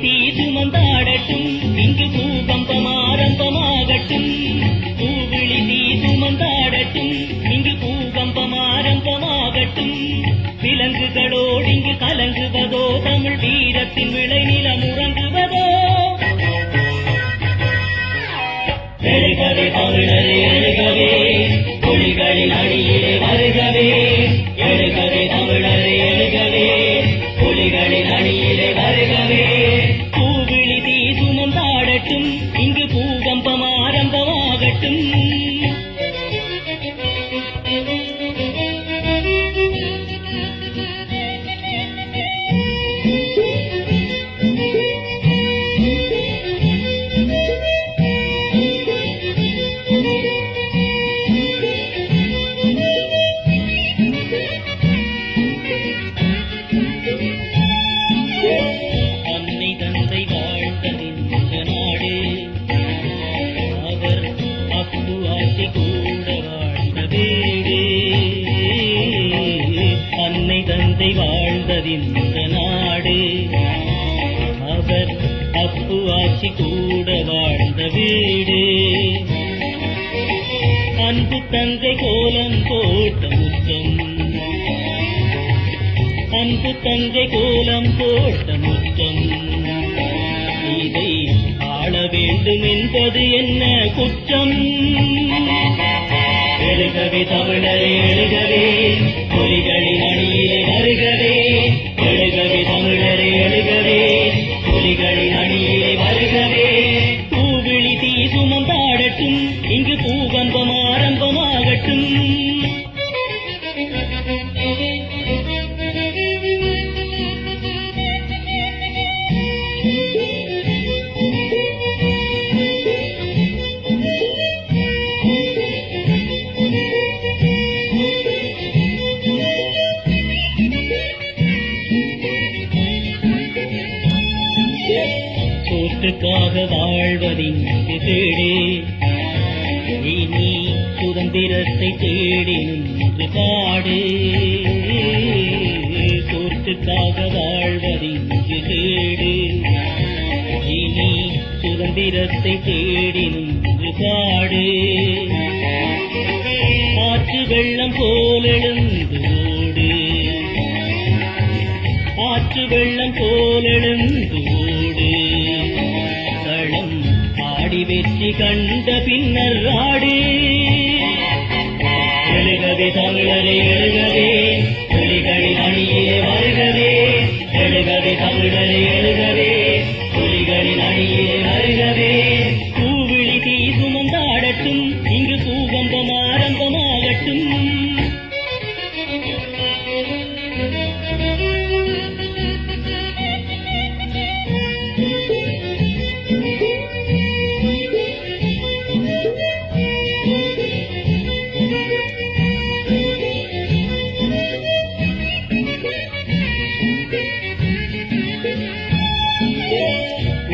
தீ சுமந்தாடட்டும் இங்கு பூகம்பம் ஆரம்பமாகட்டும். பூவிழி தீ சுமந்தாடட்டும் இங்கு பூகம்பம் ஆரம்பமாகட்டும். விலங்குகளோடு இங்கு கலங்குவதோ தமிழ் வீரத்தின் விளைநிலம் உறங்குவதோ. எழுகவே தமிழரே எழுகவே, புலிகளின் அணியிலே வருகவே. எழுகவே தமிழரே எழுகவே, புலிகளின் அணியிலே வருகவே. பூவிழி தீ சுமந்தாடட்டும் இங்கு பூகம்பம் ஆரம்பமாகட்டும். அன்னை தந்தை வாழ்ந்ததிந்த நாடு, அவர் அப்பு ஆட்சி கூட வாழ்ந்த வீடு. அன்பு தங்கை கோலம் போட்ட முற்றம், அன்பு தங்கை கோலம் போட்ட முற்றம். இதை ஆள வேண்டும் என்பது என்ன குற்றம்? எழுகவே தமிழரே எழுகவே, புலிகளின் அணியிலே வருகவே. எழுகவே தமிழரே எழுகவே, புலிகளின் அணியிலே வருகவே. பூவிழி தீ சுமந்தாடட்டும் இங்கு பூகம்பம் ஆரம்பமாகட்டும். சோற்றுக்காக வாழ்வதிங்கு தேடே, இனி சுதந்திரத்தை தேடி நின்று பாடு. சோற்றுக்காக வாழ்வதிங்கு தேடு, இனி சுதந்திரத்தை தேடி நின்று பாடு. ஆற்று வெள்ளம் போலெழுந்து ஓடு, ஆற்று வெள்ளம் போலெழுந்து ஓடு. களம் ஆடி வெற்றி கண்ட பின்னர் ஆடு. எழுகவே தமிழரே எழுகவே, புலிகளின் அணியிலே வருகவே. எழுகவே தமிழரே எழுகவே, புலிகளின் அணியிலே வருகவே. பூவிழி தீ சுமந்தாடட்டும் இங்கு பூகம்பம் ஆரம்பமாகட்டும்.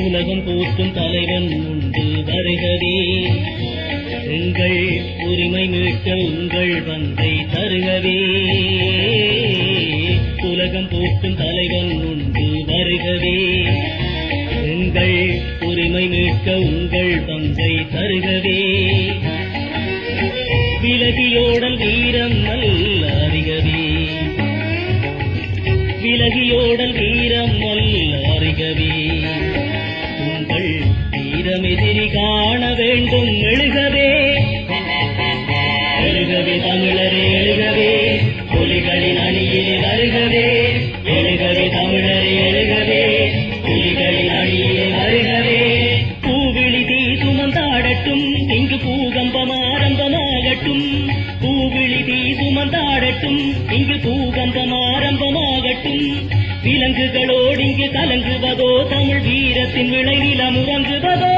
உலகம் போற்றும் தலைவன் உண்டு வருகவே. எங்கள் உரிமை மீட்க உங்கள் பங்கை தருகவே. உலகம் போற்றும் தலைவன் உண்டு வருகவே. எங்கள் உரிமை மீட்க உங்கள் பங்கை தருகவே. விலகியோடல் வீரம் நல்ல அறிகவே, விலகியோடல் வீரம் நல்ல அறிகவே. உங்கள் வீரமெதிரி காண வேண்டும் எழுகவே. எழுகவே தமிழரே எழுகவே, புலிகளின் அணியிலே வருகவே. எழுகவே தமிழரே எழுகவே, புலிகளின் அணியிலே வருகவே. பூவிழி தீ சுமந்தாடட்டும் இங்கு பூகம்பம் ஆரம்பமாகட்டும். பூவிழி தீ சுமந்தாடட்டும் இங்கு பூகம்பம் ஆரம்பமாகட்டும். விலங்குகளோடு இங்கு கலங்குவதோ தமிழ் வீரத்தின் விளைநிலம் உறங்குவதோ.